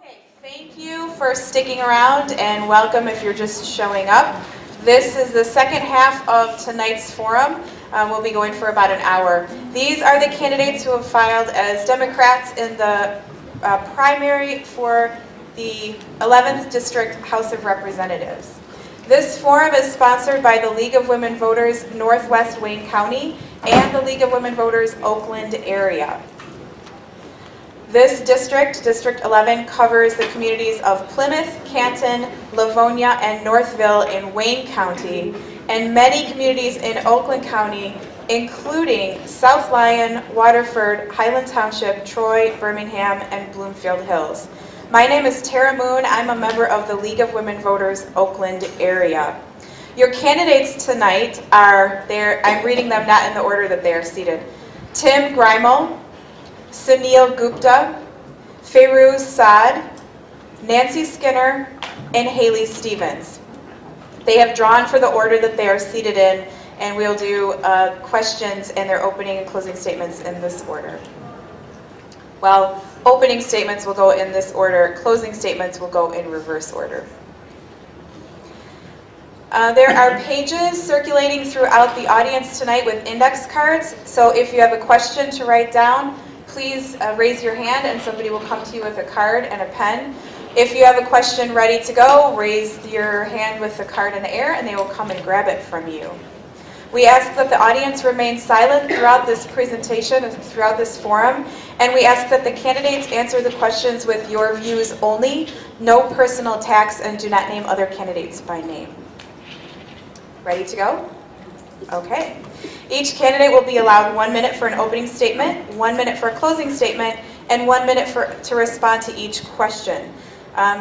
Okay, thank you for sticking around and welcome if you're just showing up. This is the second half of tonight's forum. We'll be going for about an hour. These are the candidates who have filed as Democrats in the primary for the 11th District House of Representatives. This forum is sponsored by the League of Women Voters Northwest Wayne County and the League of Women Voters Oakland area. This district, District 11, covers the communities of Plymouth, Canton, Livonia, and Northville in Wayne County, and many communities in Oakland County, including South Lyon, Waterford, Highland Township, Troy, Birmingham, and Bloomfield Hills. My name is Tara Moon. I'm a member of the League of Women Voters Oakland area. Your candidates tonight are, I'm reading them not in the order that they are seated. Tim Grimal, Sunil Gupta, Feiruz Saad, Nancy Skinner, and Haley Stevens. They have drawn for the order that they are seated in, and we'll do questions and their opening and closing statements in this order. Well, opening statements will go in this order, closing statements will go in reverse order. There are pages circulating throughout the audience tonight with index cards, so if you have a question to write down, please raise your hand and somebody will come to you with a card and a pen. If you have a question ready to go, raise your hand with the card in the air and they will come and grab it from you. We ask that the audience remain silent throughout this presentation, throughout this forum, and we ask that the candidates answer the questions with your views only, no personal attacks, and do not name other candidates by name. Ready to go? Okay. Each candidate will be allowed 1 minute for an opening statement, 1 minute for a closing statement, and 1 minute to respond to each question.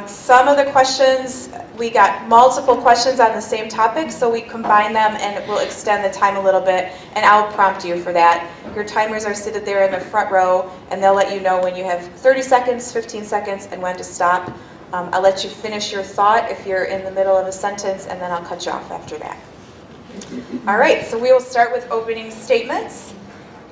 Some of the questions, we got multiple questions on the same topic, so we combine them and we'll extend the time a little bit, and I'll prompt you for that. Your timers are seated there in the front row, and they'll let you know when you have 30 seconds, 15 seconds, and when to stop. I'll let you finish your thought if you're in the middle of a sentence, and then I'll cut you off after that. All right, so we will start with opening statements,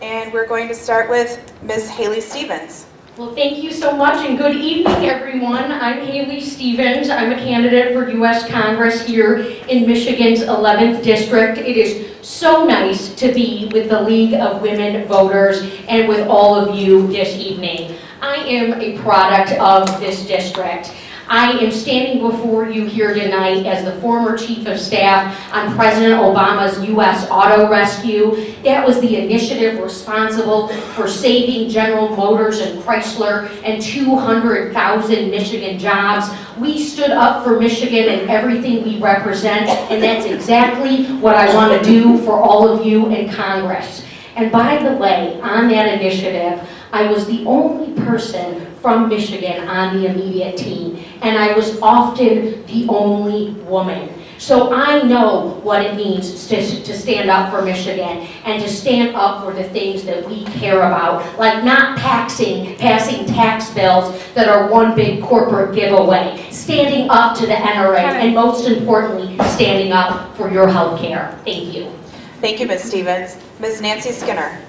and we're going to start with Ms. Haley Stevens. Well, thank you so much, and good evening, everyone. I'm Haley Stevens. I'm a candidate for U.S. Congress here in Michigan's 11th District. It is so nice to be with the League of Women Voters and with all of you this evening. I am a product of this district. I am standing before you here tonight as the former Chief of Staff on President Obama's U.S. Auto Rescue. That was the initiative responsible for saving General Motors and Chrysler and 200,000 Michigan jobs. We stood up for Michigan and everything we represent, and that's exactly what I want to do for all of you in Congress. And by the way, on that initiative, I was the only person from Michigan on the immediate team, and I was often the only woman. So I know what it means to stand up for Michigan and to stand up for the things that we care about, like not passing tax bills that are one big corporate giveaway, standing up to the NRA, and most importantly, standing up for your health care. Thank you. Thank you, Ms. Stevens. Ms. Nancy Skinner.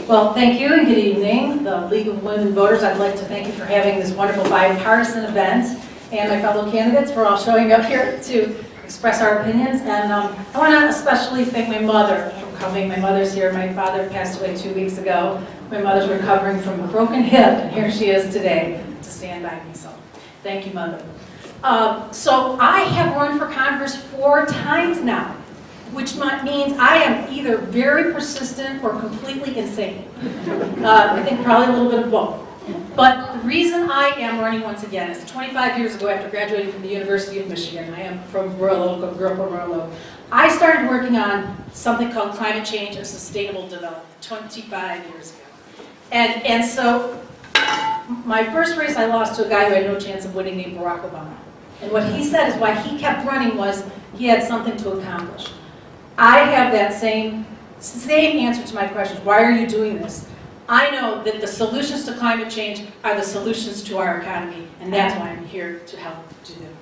Well, thank you and good evening. The League of Women Voters, I'd like to thank you for having this wonderful bipartisan event, and my fellow candidates for all showing up here to express our opinions. And I want to especially thank my mother for coming. My mother's here. My father passed away 2 weeks ago. My mother's recovering from a broken hip, and here she is today to stand by me. So thank you, Mother. So I have run for Congress 4 times now, which means I am either very persistent or completely insane. I think probably a little bit of both. But the reason I am running once again is 25 years ago, after graduating from the University of Michigan, I am from Royal Oak, grew up in Royal Oak, I started working on something called climate change and sustainable development 25 years ago. And so my first race I lost to a guy who had no chance of winning, named Barack Obama. And what he said is why he kept running was he had something to accomplish. I have that same answer to my questions. Why are you doing this? I know that the solutions to climate change are the solutions to our economy, and that's why I'm here to help do them.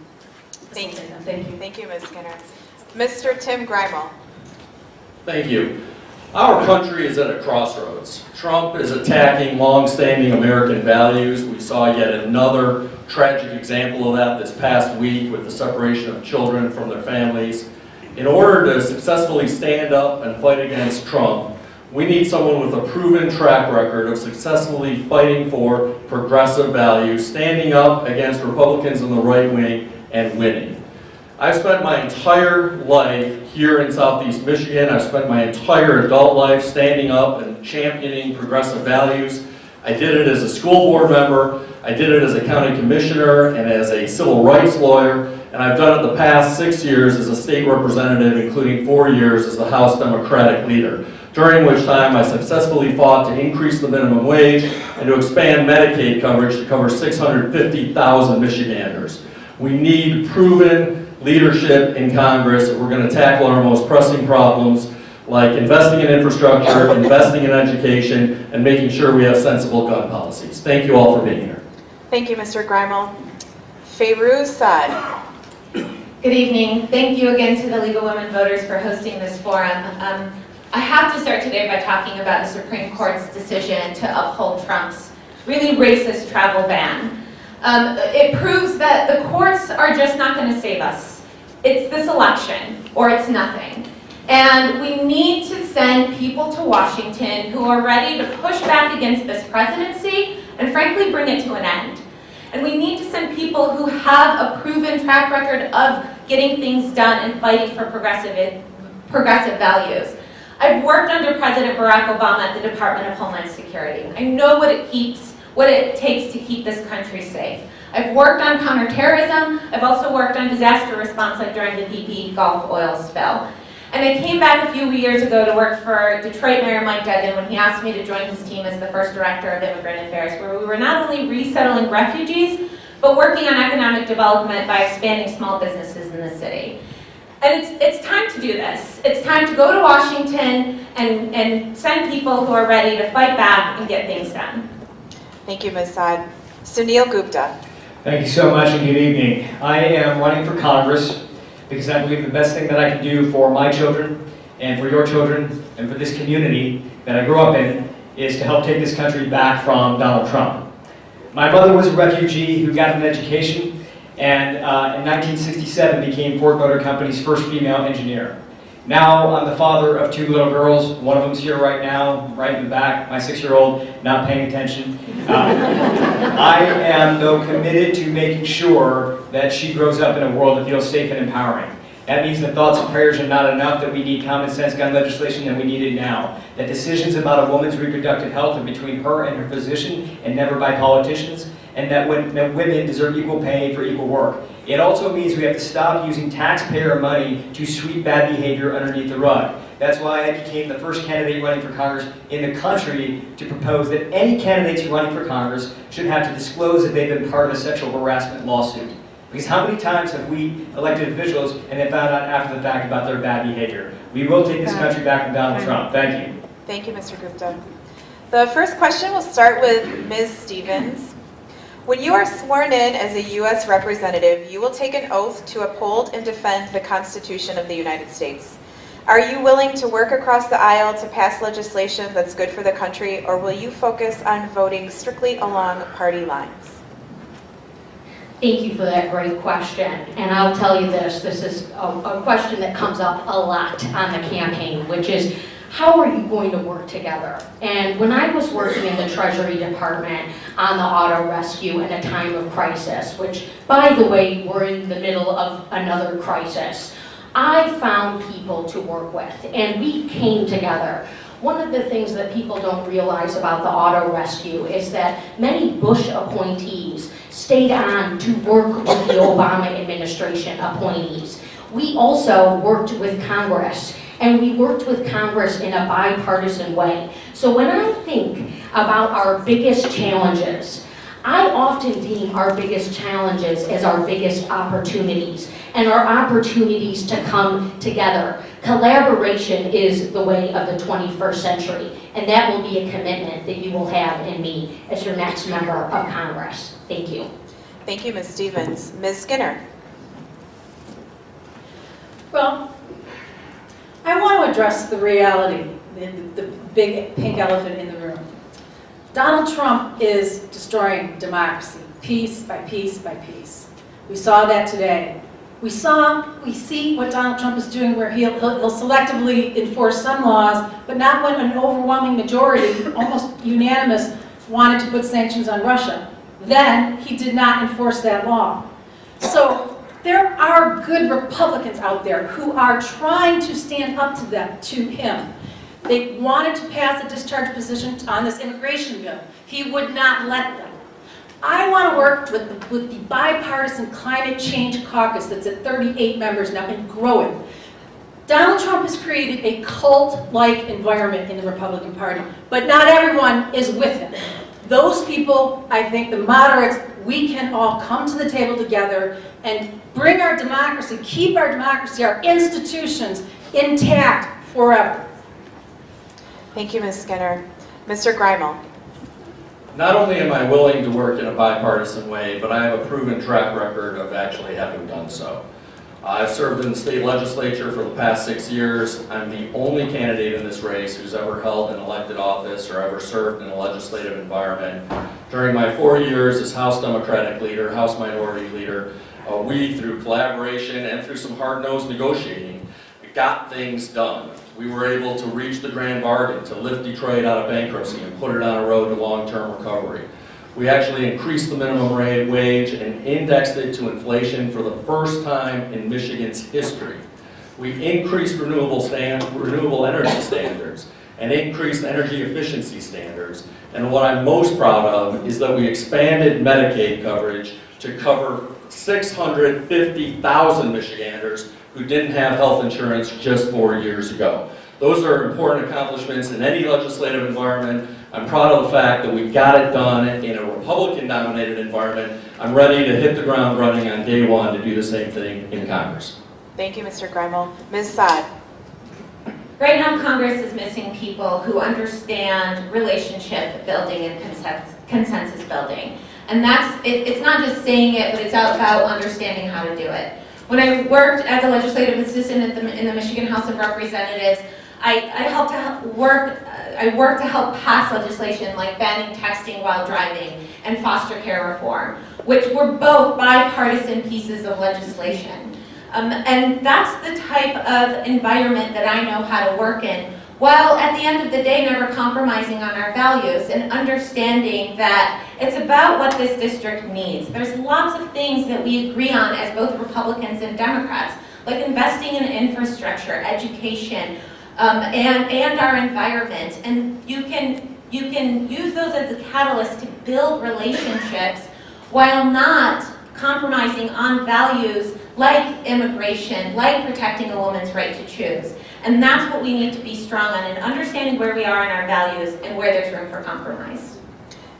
Thank you. Thank you, Ms. Skinner. Mr. Tim Grimal. Thank you. Our country is at a crossroads. Trump is attacking long-standing American values. We saw yet another tragic example of that this past week with the separation of children from their families. In order to successfully stand up and fight against Trump, we need someone with a proven track record of successfully fighting for progressive values, standing up against Republicans in the right wing, and winning. I've spent my entire life here in Southeast Michigan. I've spent my entire adult life standing up and championing progressive values. I did it as a school board member, I did it as a county commissioner and as a civil rights lawyer, and I've done it the past 6 years as a state representative, including 4 years as the House Democratic leader, during which time I successfully fought to increase the minimum wage and to expand Medicaid coverage to cover 650,000 Michiganders. We need proven leadership in Congress if we're going to tackle our most pressing problems, like investing in infrastructure, investing in education, and making sure we have sensible gun policies. Thank you all for being here. Thank you, Mr. Greimel. Fayrouz Saad. Good evening. Thank you again to the League of Women Voters for hosting this forum. I have to start today by talking about the Supreme Court's decision to uphold Trump's really racist travel ban. It proves that the courts are just not going to save us. It's this election, or it's nothing. And we need to send people to Washington who are ready to push back against this presidency and frankly bring it to an end. And we need to send people who have a proven track record of getting things done and fighting for progressive values. I've worked under President Barack Obama at the Department of Homeland Security. I know what it takes to keep this country safe. I've worked on counterterrorism. I've also worked on disaster response, like during the BP Gulf oil spill. And I came back a few years ago to work for Detroit Mayor Mike Duggan when he asked me to join his team as the first director of immigrant affairs, where we were not only resettling refugees, but working on economic development by expanding small businesses in the city. And it's time to do this. It's time to go to Washington and send people who are ready to fight back and get things done. Thank you, Ms. Saad. Sunil Gupta. Thank you so much and good evening. I am running for Congress because I believe the best thing that I can do for my children and for your children and for this community that I grew up in is to help take this country back from Donald Trump. My mother was a refugee who got an education and in 1967 became Ford Motor Company's first female engineer. Now I'm the father of 2 little girls. One of them's here right now, right in the back, my 6-year-old, not paying attention. I am, though, committed to making sure that she grows up in a world that feels safe and empowering. That means that thoughts and prayers are not enough, that we need common sense gun legislation, and we need it now. That decisions about a woman's reproductive health are between her and her physician and never by politicians, and that women deserve equal pay for equal work. It also means we have to stop using taxpayer money to sweep bad behavior underneath the rug. That's why I became the first candidate running for Congress in the country to propose that any candidates running for Congress should have to disclose that they've been part of a sexual harassment lawsuit. Because how many times have we elected officials and then found out after the fact about their bad behavior? We will take this country back from Donald Trump. Thank you. Thank you, Mr. Gupta. The first question will start with Ms. Stevens. When you are sworn in as a U.S. representative, you will take an oath to uphold and defend the Constitution of the United States. Are you willing to work across the aisle to pass legislation that's good for the country, or will you focus on voting strictly along party lines? Thank you for that great question. And I'll tell you this is a question that comes up a lot on the campaign, which is, how are you going to work together? And when I was working in the Treasury Department on the auto rescue in a time of crisis, which, by the way, we're in the middle of another crisis, I found people to work with, and we came together. One of the things that people don't realize about the auto rescue is that many Bush appointees stayed on to work with the Obama administration appointees. We also worked with Congress, and we worked with Congress in a bipartisan way. So when I think about our biggest challenges, I often deem our biggest challenges as our biggest opportunities, and our opportunities to come together. Collaboration is the way of the 21st century, and that will be a commitment that you will have in me as your next member of Congress. Thank you. Thank you, Ms. Stevens. Ms. Skinner. Well, I want to address the reality the big pink elephant in the room. Donald Trump is destroying democracy, piece by piece by piece. We saw that today. We see what Donald Trump is doing, where he'll selectively enforce some laws, but not when an overwhelming majority, almost unanimous, wanted to put sanctions on Russia. Then he did not enforce that law. So there are good Republicans out there who are trying to stand up to him. They wanted to pass a discharge position on this immigration bill. He would not let them. I want to work with the bipartisan climate change caucus that's at 38 members now and grow it. Donald Trump has created a cult-like environment in the Republican Party, but not everyone is with him. Those people, I think the moderates, we can all come to the table together and bring our democracy, keep our democracy, our institutions intact forever. Thank you, Ms. Skinner. Mr. Greimel. Not only am I willing to work in a bipartisan way, but I have a proven track record of actually having done so. I've served in the state legislature for the past 6 years. I'm the only candidate in this race who's ever held an elected office or ever served in a legislative environment. During my 4 years as House Democratic leader, House Minority Leader, we, through collaboration and through some hard-nosed negotiating, got things done. We were able to reach the grand bargain to lift Detroit out of bankruptcy and put it on a road to long-term recovery. We actually increased the minimum wage and indexed it to inflation for the first time in Michigan's history. We increased renewable energy standards and increased energy efficiency standards. And what I'm most proud of is that we expanded Medicaid coverage to cover 650,000 Michiganders who didn't have health insurance just 4 years ago. Those are important accomplishments in any legislative environment. I'm proud of the fact that we got it done in a Republican-dominated environment. I'm ready to hit the ground running on day one to do the same thing in Congress. Thank you, Mr. Greimel. Ms. Saad. Right now, Congress is missing people who understand relationship building and consensus building. And it's not just saying it, but it's about understanding how to do it. When I worked as a legislative assistant in the Michigan House of Representatives, I worked to help pass legislation like banning texting while driving and foster care reform, which were both bipartisan pieces of legislation. And that's the type of environment that I know how to work in, while at the end of the day never compromising on our values and understanding that it's about what this district needs. There's lots of things that we agree on as both Republicans and Democrats, like investing in infrastructure, education, and our environment. And you can use those as a catalyst to build relationships while not compromising on values like immigration, like protecting a woman's right to choose. And that's what we need to be strong on, and understanding where we are in our values and where there's room for compromise.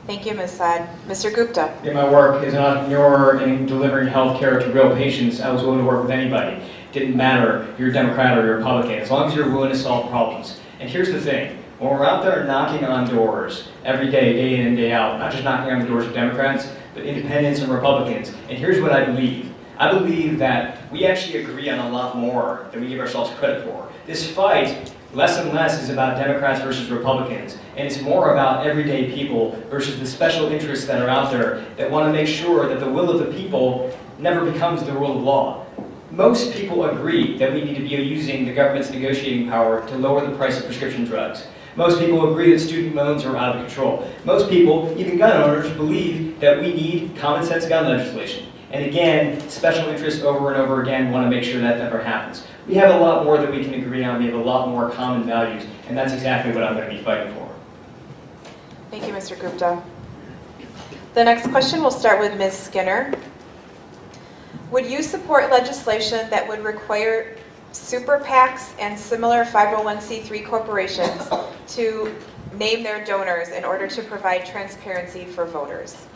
Thank you, Ms. Saad. Mr. Gupta. In my work as an entrepreneur in delivering health care to real patients, I was willing to work with anybody. Didn't matter if you're a Democrat or you're a Republican, as long as you're willing to solve problems. And here's the thing, when we're out there knocking on doors every day, day in and day out, not just knocking on the doors of Democrats, but independents and Republicans, and here's what I believe. I believe that we actually agree on a lot more than we give ourselves credit for. This fight, less and less, is about Democrats versus Republicans, and it's more about everyday people versus the special interests that are out there that want to make sure that the will of the people never becomes the rule of law. Most people agree that we need to be using the government's negotiating power to lower the price of prescription drugs. Most people agree that student loans are out of control. Most people, even gun owners, believe that we need common sense gun legislation. And again, special interests over and over again want to make sure that never happens. We have a lot more that we can agree on. We have a lot more common values, and that's exactly what I'm going to be fighting for. Thank you, Mr. Gupta. The next question will start with Ms. Skinner. Would you support legislation that would require super PACs and similar 501c3 corporations to name their donors in order to provide transparency for voters?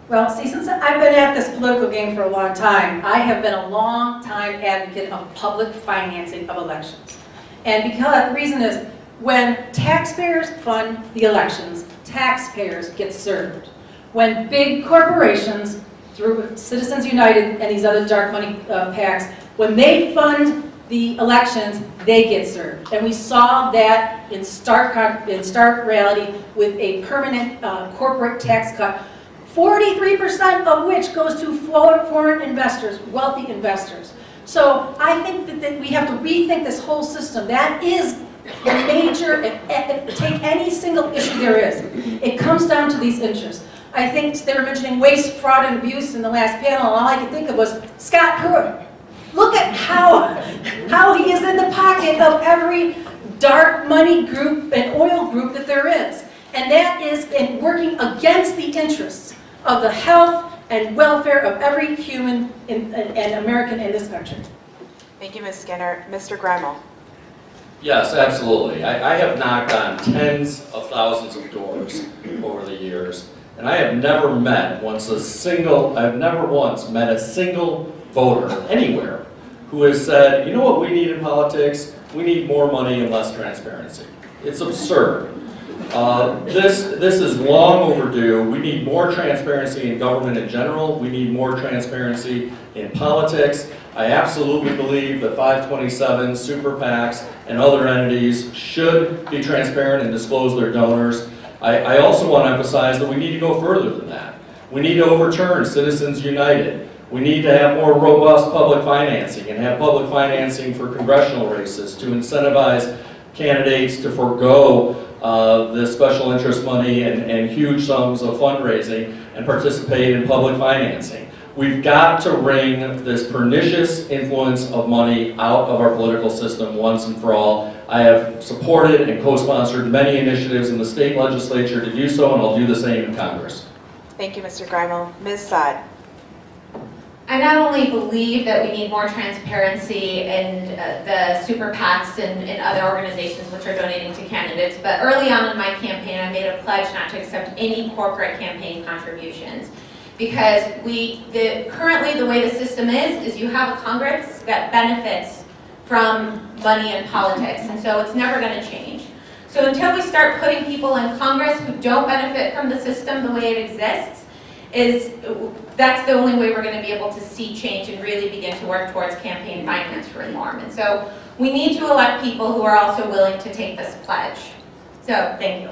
Well, see, since I've been at this political game for a long time, I have been a long time advocate of public financing of elections. And because the reason is, when taxpayers fund the elections, taxpayers get served. When big corporations, through Citizens United and these other dark money PACs, when they fund the elections, they get served. And we saw that in stark reality with a permanent corporate tax cut, 43% of which goes to foreign investors, wealthy investors. So I think that we have to rethink this whole system. That is the major, take any single issue there is. It comes down to these interests. I think they were mentioning waste, fraud, and abuse in the last panel, and all I could think of was Scott Pruitt. Look at how he is in the pocket of every dark money group and oil group that there is. And that is in working against the interests of the health and welfare of every human and American in this country. Thank you, Ms. Skinner. Mr. Greimel. Yes, absolutely. I have knocked on tens of thousands of doors over the years, and I have never I've never once met a single voter anywhere who has said, you know what we need in politics? We need more money and less transparency. It's absurd. This is long overdue. We need more transparency in government in general. We need more transparency in politics. I absolutely believe that 527, super PACs, and other entities should be transparent and disclose their donors. I also want to emphasize that we need to go further than that. We need to overturn Citizens United. We need to have more robust public financing and have public financing for congressional races to incentivize candidates to forego the special interest money and huge sums of fundraising and participate in public financing. We've got to wring this pernicious influence of money out of our political system once and for all. I have supported and co-sponsored many initiatives in the state legislature to do so, and I'll do the same in Congress. Thank you, Mr. Greimel. Ms. Saad. I not only believe that we need more transparency in the super PACs and other organizations which are donating to candidates, but early on in my campaign I made a pledge not to accept any corporate campaign contributions. Because currently the way the system is you have a Congress that benefits from money in politics, and so it's never going to change. So until we start putting people in Congress who don't benefit from the system the way it exists, that's the only way we're going to be able to see change and really begin to work towards campaign finance reform. And so we need to elect people who are also willing to take this pledge. So thank you.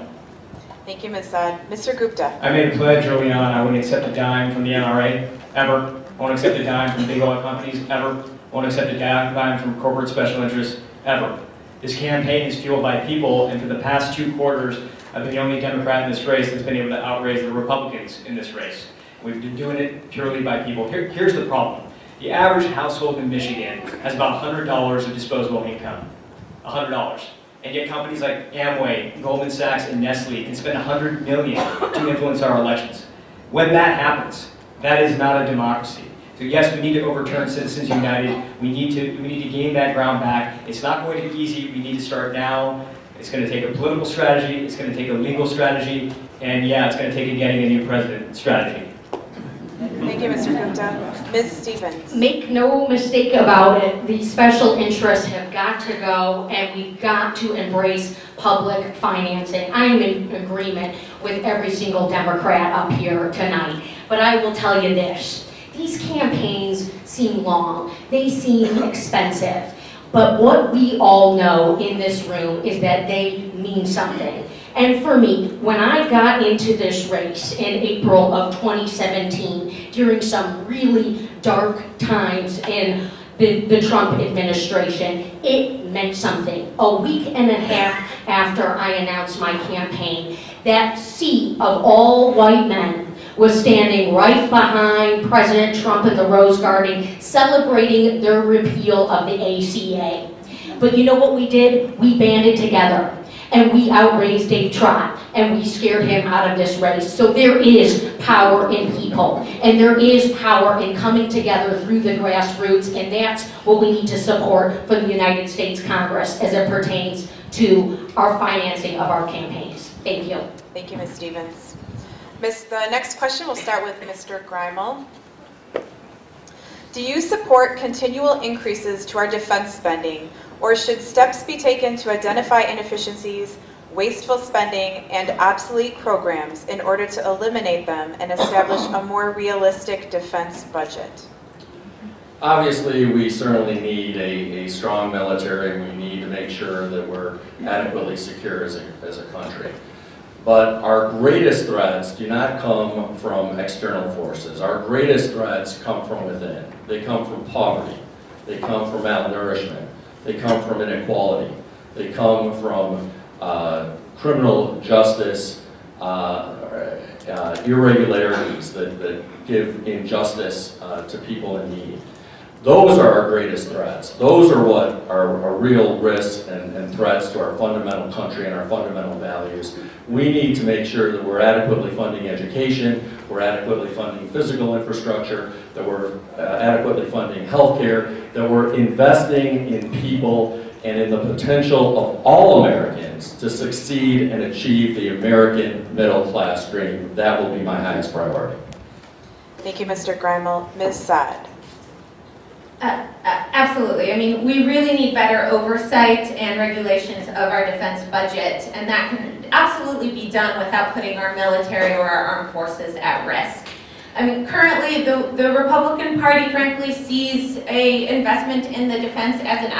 Thank you, Ms. Saad. Mr. Gupta. I made a pledge early on I wouldn't accept a dime from the NRA, ever. I won't accept a dime from big oil companies, ever. I won't accept a dime from corporate special interests, ever. This campaign is fueled by people, and for the past 2 quarters, I've been the only Democrat in this race that's been able to outraise the Republicans in this race. We've been doing it purely by people. Here's the problem. The average household in Michigan has about $100 of disposable income. $100. And yet companies like Amway, Goldman Sachs, and Nestle can spend $100 million to influence our elections. When that happens, that is not a democracy. So yes, we need to overturn Citizens United. We need to gain that ground back. It's not going to be easy. We need to start now. It's going to take a political strategy. It's going to take a legal strategy. And yeah, it's going to take a getting a new president strategy. Thank you, Mr. Gupta. Ms. Stevens. Make no mistake about it, the special interests have got to go, and we've got to embrace public financing. I am in agreement with every single Democrat up here tonight, but I will tell you this. These campaigns seem long, they seem expensive, but what we all know in this room is that they mean something. And for me, when I got into this race in April of 2017, during some really dark times in the Trump administration, it meant something. A week and a half after I announced my campaign, that sea of all white men was standing right behind President Trump in the Rose Garden, celebrating their repeal of the ACA. But you know what we did? We banded together. And we outraised Dave Trott, and we scared him out of this race. So there is power in people, and there is power in coming together through the grassroots, and that's what we need to support from the United States Congress as it pertains to our financing of our campaigns. Thank you. Thank you, Ms. Stevens. The next question will start with Mr. Greimel. Do you support continual increases to our defense spending, or should steps be taken to identify inefficiencies, wasteful spending, and obsolete programs in order to eliminate them and establish a more realistic defense budget? Obviously, we certainly need a strong military. We need to make sure that we're adequately secure as a country. But our greatest threats do not come from external forces. Our greatest threats come from within. They come from poverty. They come from malnourishment. They come from inequality. They come from criminal justice irregularities that give injustice to people in need. Those are our greatest threats. Those are what are real risks and threats to our fundamental country and our fundamental values. We need to make sure that we're adequately funding education, we're adequately funding physical infrastructure, that we're adequately funding healthcare, that we're investing in people and in the potential of all Americans to succeed and achieve the American middle class dream. That will be my highest priority. Thank you, Mr. Greimel. Ms. Saad. Absolutely. I mean, we really need better oversight and regulations of our defense budget, and that can absolutely be done without putting our military or our armed forces at risk. I mean, currently, the Republican Party, frankly, sees a investment in the defense as an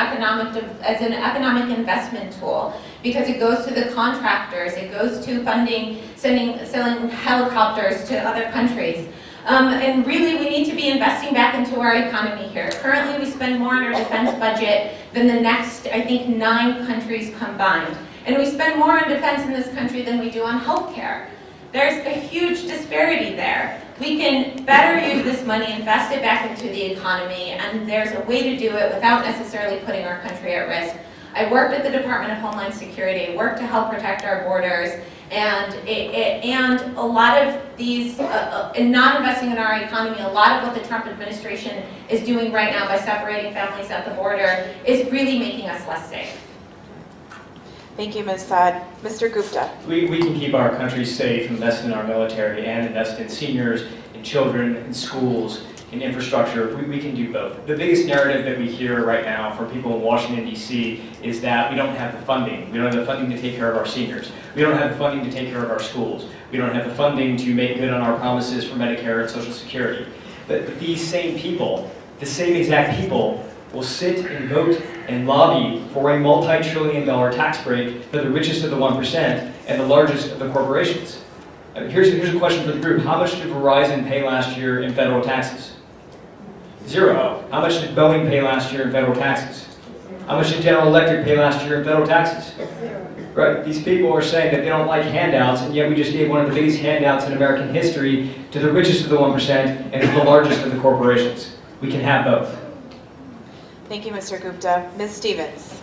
economic investment tool, because it goes to the contractors, it goes to funding, selling helicopters to other countries. And really, we need to be investing back into our economy here. Currently, we spend more on our defense budget than the next, I think, 9 countries combined. And we spend more on defense in this country than we do on healthcare. There's a huge disparity there. We can better use this money, invest it back into the economy, and there's a way to do it without necessarily putting our country at risk. I worked at the Department of Homeland Security, worked to help protect our borders, and a lot of these, in not investing in our economy, a lot of what the Trump administration is doing right now by separating families at the border is really making us less safe. Thank you, Ms. Saad. Mr. Gupta. We can keep our country safe, invest in our military, and invest in seniors, in children, in schools, in infrastructure. We can do both. The biggest narrative that we hear right now from people in Washington, D.C. is that we don't have the funding. We don't have the funding to take care of our seniors. We don't have the funding to take care of our schools. We don't have the funding to make good on our promises for Medicare and Social Security. But these same people, the same exact people, will sit and vote and lobby for a multi-trillion-dollar tax break for the richest of the 1% and the largest of the corporations. Here's a question for the group. How much did Verizon pay last year in federal taxes? 0. How much did Boeing pay last year in federal taxes? How much did General Electric pay last year in federal taxes? Right? These people are saying that they don't like handouts, and yet we just gave one of the biggest handouts in American history to the richest of the 1% and to the largest of the corporations. We can have both. Thank you, Mr. Gupta. Ms. Stevens.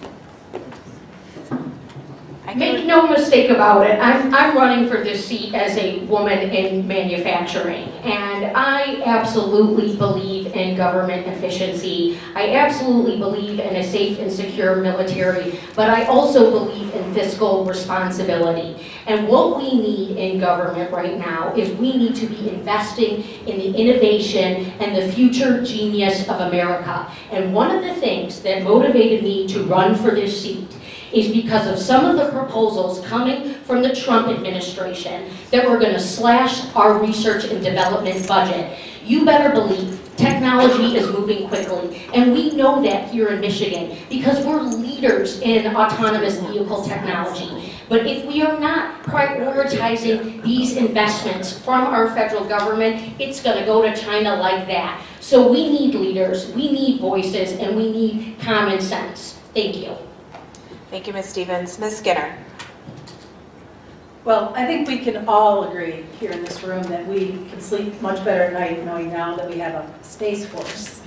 Make no mistake about it, I'm running for this seat as a woman in manufacturing, and I absolutely believe in government efficiency. I absolutely believe in a safe and secure military, but I also believe in fiscal responsibility. And what we need in government right now is we need to be investing in the innovation and the future genius of America. And one of the things that motivated me to run for this seat is because of some of the proposals coming from the Trump administration that we're going to slash our research and development budget. You better believe technology is moving quickly, and we know that here in Michigan because we're leaders in autonomous vehicle technology. But if we are not prioritizing these investments from our federal government, it's going to go to China like that. So we need leaders, we need voices, and we need common sense. Thank you. Thank you, Ms. Stevens. Ms. Skinner. Well, I think we can all agree here in this room that we can sleep much better at night knowing now that we have a Space Force.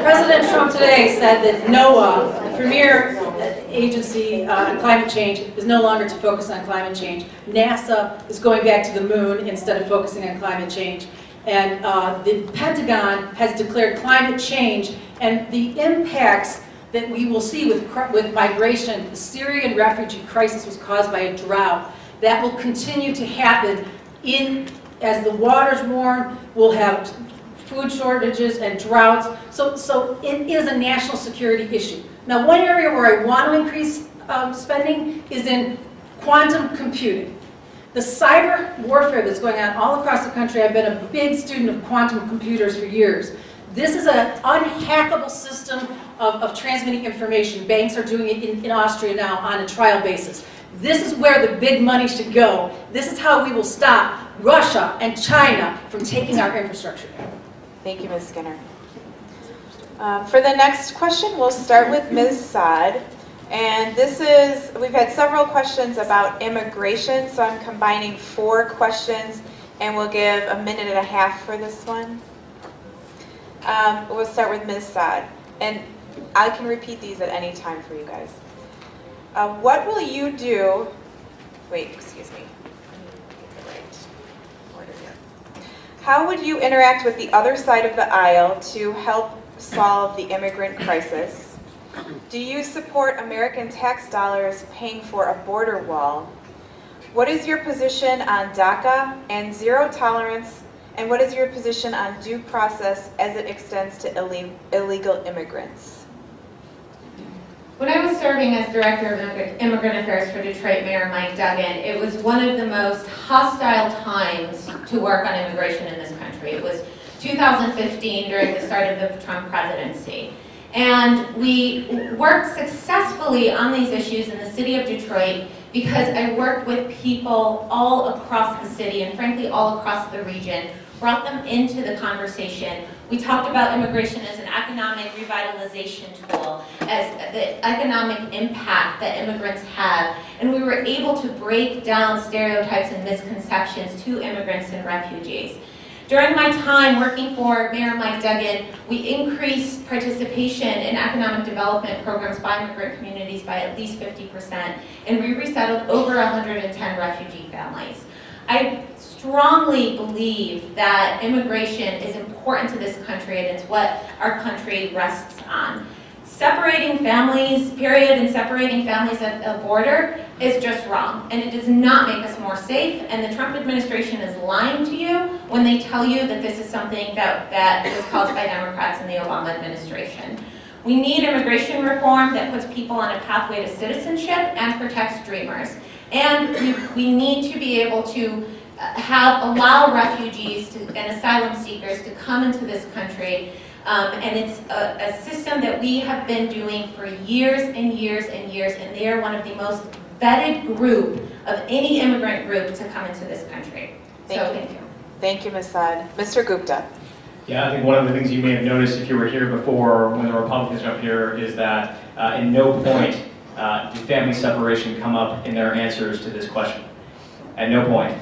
President Trump today said that NOAA, the premier agency on climate change, is no longer to focus on climate change. NASA is going back to the moon instead of focusing on climate change. And the Pentagon has declared climate change and the impacts that we will see with migration. The Syrian refugee crisis was caused by a drought. That will continue to happen as the waters warm. We'll have food shortages and droughts. So it is a national security issue. Now, one area where I want to increase spending is in quantum computing. The cyber warfare that's going on all across the country, I've been a big student of quantum computers for years. This is an unhackable system of transmitting information. Banks are doing it in Austria now on a trial basis. This is where the big money should go. This is how we will stop Russia and China from taking our infrastructure. Thank you, Ms. Skinner. For the next question, we'll start with Ms. Saad. And this is, we've had several questions about immigration, so I'm combining 4 questions, and we'll give a minute and a half for this one. We'll start with Ms. Saad, and I can repeat these at any time for you guys. What will you do, wait, excuse me. How would you interact with the other side of the aisle to help solve the immigrant crisis? Do you support American tax dollars paying for a border wall? What is your position on DACA and zero tolerance? And what is your position on due process as it extends to illegal immigrants? When I was serving as Director of Immigrant Affairs for Detroit Mayor Mike Duggan, it was one of the most hostile times to work on immigration in this country. It was 2015 during the start of the Trump presidency. And we worked successfully on these issues in the city of Detroit because I worked with people all across the city and frankly all across the region, brought them into the conversation. We talked about immigration as an economic revitalization tool, as the economic impact that immigrants have, and we were able to break down stereotypes and misconceptions to immigrants and refugees. During my time working for Mayor Mike Duggan, we increased participation in economic development programs by immigrant communities by at least 50%, and we resettled over 110 refugee families. I strongly believe that immigration is important to this country, and it's what our country rests on. Separating families, period, and separating families at the border is just wrong, and it does not make us more safe, and the Trump administration is lying to you when they tell you that this is something that was caused by Democrats in the Obama administration. We need immigration reform that puts people on a pathway to citizenship and protects dreamers. And we need to be able to allow refugees and asylum seekers to come into this country. And it's a system that we have been doing for years and years and years, and they are one of the most vetted group of any immigrant group to come into this country. Thank you. Thank you, Ms. Saad. Mr. Gupta. Yeah, I think one of the things you may have noticed if you were here before when the Republicans are up here is that in no point did family separation come up in their answers to this question. At no point.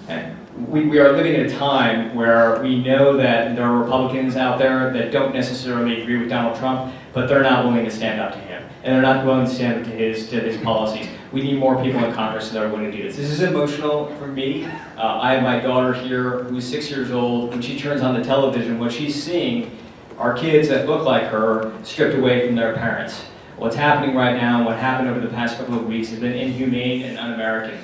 And we are living in a time where we know that there are Republicans out there that don't necessarily agree with Donald Trump, but they're not willing to stand up to him. And they're not willing to stand up to his policies. We need more people in Congress that are willing to do this. This is emotional for me. I have my daughter here who's 6 years old. When she turns on the television, what she's seeing are kids that look like her stripped away from their parents. What's happening right now and what happened over the past couple of weeks has been inhumane and un-American.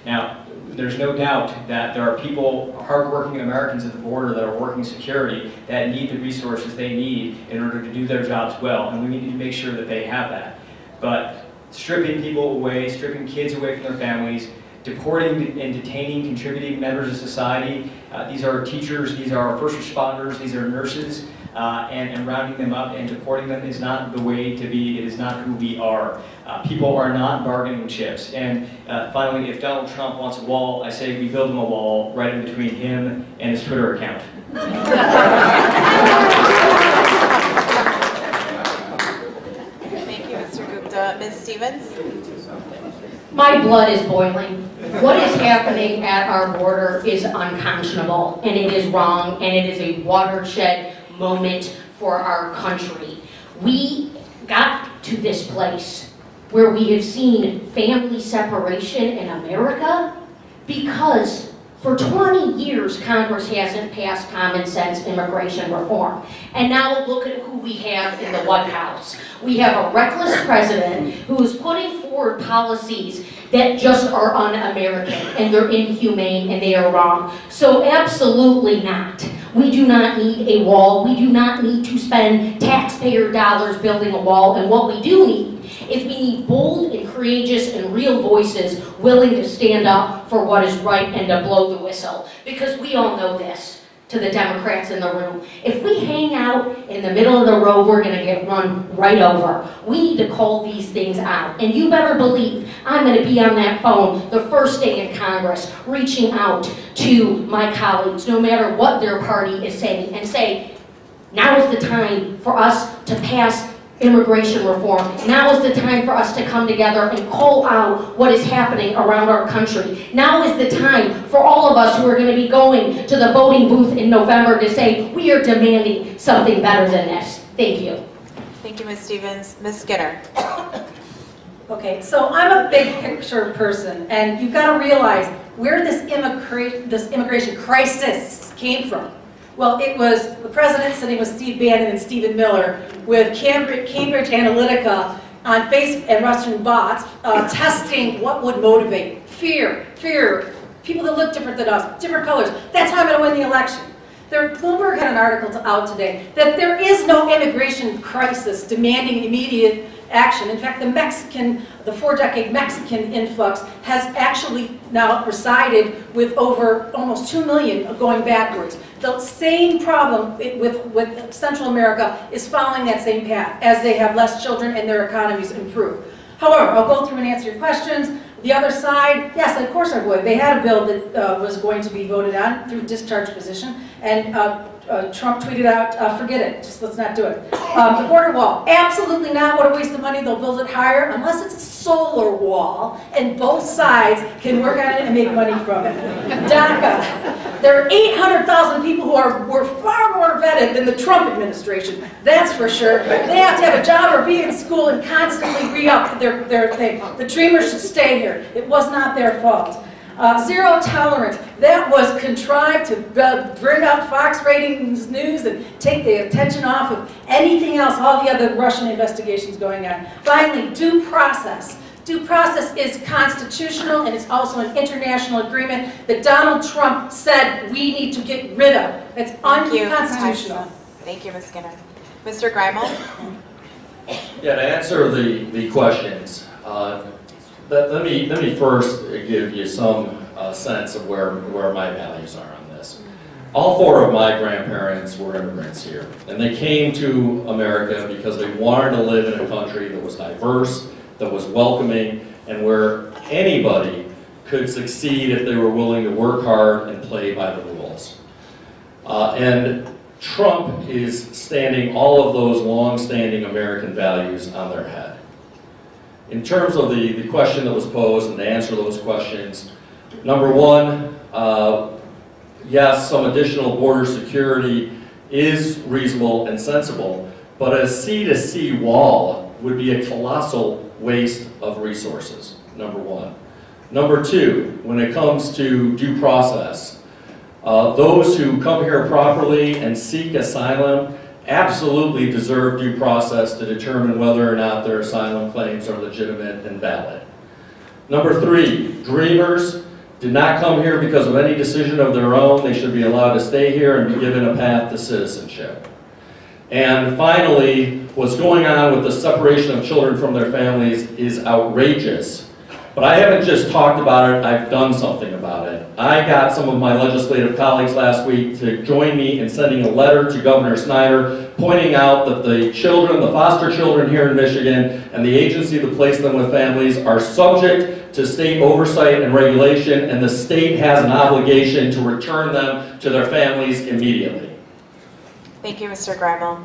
Now, there's no doubt that there are people, hardworking Americans at the border that are working security that need the resources they need in order to do their jobs well, and we need to make sure that they have that. But stripping people away, stripping kids away from their families, deporting and detaining contributing members of society, these are teachers, these are first responders, these are nurses, and rounding them up and deporting them is not the way to be. It is not who we are. People are not bargaining chips. And finally, if Donald Trump wants a wall, I say we build him a wall right in between him and his Twitter account. Thank you, Mr. Gupta. Ms. Stevens? My blood is boiling. What is happening at our border is unconscionable, and it is wrong, and it is a watershed moment for our country. We got to this place where we have seen family separation in America because for 20 years Congress hasn't passed common sense immigration reform. And now look at who we have in the White House. We have a reckless president who is putting forward policies that just are un-American, and they're inhumane, and they are wrong. So absolutely not. We do not need a wall. We do not need to spend taxpayer dollars building a wall. And what we do need is we need bold and courageous and real voices willing to stand up for what is right and to blow the whistle. Because we all know this, to the Democrats in the room. If we hang out in the middle of the road, we're gonna get run right over. We need to call these things out. And you better believe I'm gonna be on that phone the first day in Congress, reaching out to my colleagues, no matter what their party is saying, and say, now is the time for us to pass immigration reform. Now is the time for us to come together and call out what is happening around our country. Now is the time for all of us who are going to be going to the voting booth in November to say, we are demanding something better than this. Thank you. Thank you, Ms. Stevens. Ms. Skinner. Okay, so I'm a big picture person, and you've got to realize where this immigration crisis came from. Well, it was the president sitting with Steve Bannon and Stephen Miller with Cambridge Analytica on Facebook and Russian bots testing what would motivate. Fear, people that look different than us, different colors. That's how I'm going to win the election. Bloomberg had an article out today that there is no immigration crisis demanding immediate action. In fact, the 4-decade Mexican influx has actually now resided with over almost 2 million going backwards. The same problem with Central America is following that same path as they have less children and their economies improve. However, I'll go through and answer your questions. The other side, yes, of course I would. They had a bill that was going to be voted on through discharge position, and Trump tweeted out, forget it, just let's not do it. The border wall, absolutely not. What a waste of money. They'll build it higher unless it's a solar wall and both sides can work on it and make money from it. DACA. There are 800,000 people who were far more vetted than the Trump administration. That's for sure. They have to have a job or be in school and constantly re-up their thing. The Dreamers should stay here. It was not their fault. Zero tolerance. That was contrived to bring up Fox Ratings News and take the attention off of anything else, all the other Russian investigations going on. Finally, due process. Due process is constitutional and it's also an international agreement that Donald Trump said we need to get rid of. It's unconstitutional. Thank you, Ms. Skinner. Mr. Greimel? Yeah, to answer the questions, let me first give you some sense of where my values are on this. All 4 of my grandparents were immigrants here, and they came to America because they wanted to live in a country that was diverse, that was welcoming, and where anybody could succeed if they were willing to work hard and play by the rules. And Trump is standing all of those long-standing American values on their head. In terms of the question that was posed and to answer those questions, number one, yes, some additional border security is reasonable and sensible, but a sea-to-sea wall would be a colossal waste of resources, number one. Number two, when it comes to due process, those who come here properly and seek asylum absolutely deserve due process to determine whether or not their asylum claims are legitimate and valid. Number three, dreamers did not come here because of any decision of their own. They should be allowed to stay here and be given a path to citizenship. And finally, what's going on with the separation of children from their families is outrageous. But I haven't just talked about it, I've done something about it. I got some of my legislative colleagues last week to join me in sending a letter to Governor Snyder pointing out that the children, the foster children here in Michigan, and the agency that placed them with families are subject to state oversight and regulation, and the state has an obligation to return them to their families immediately. Thank you, Mr. Greimel.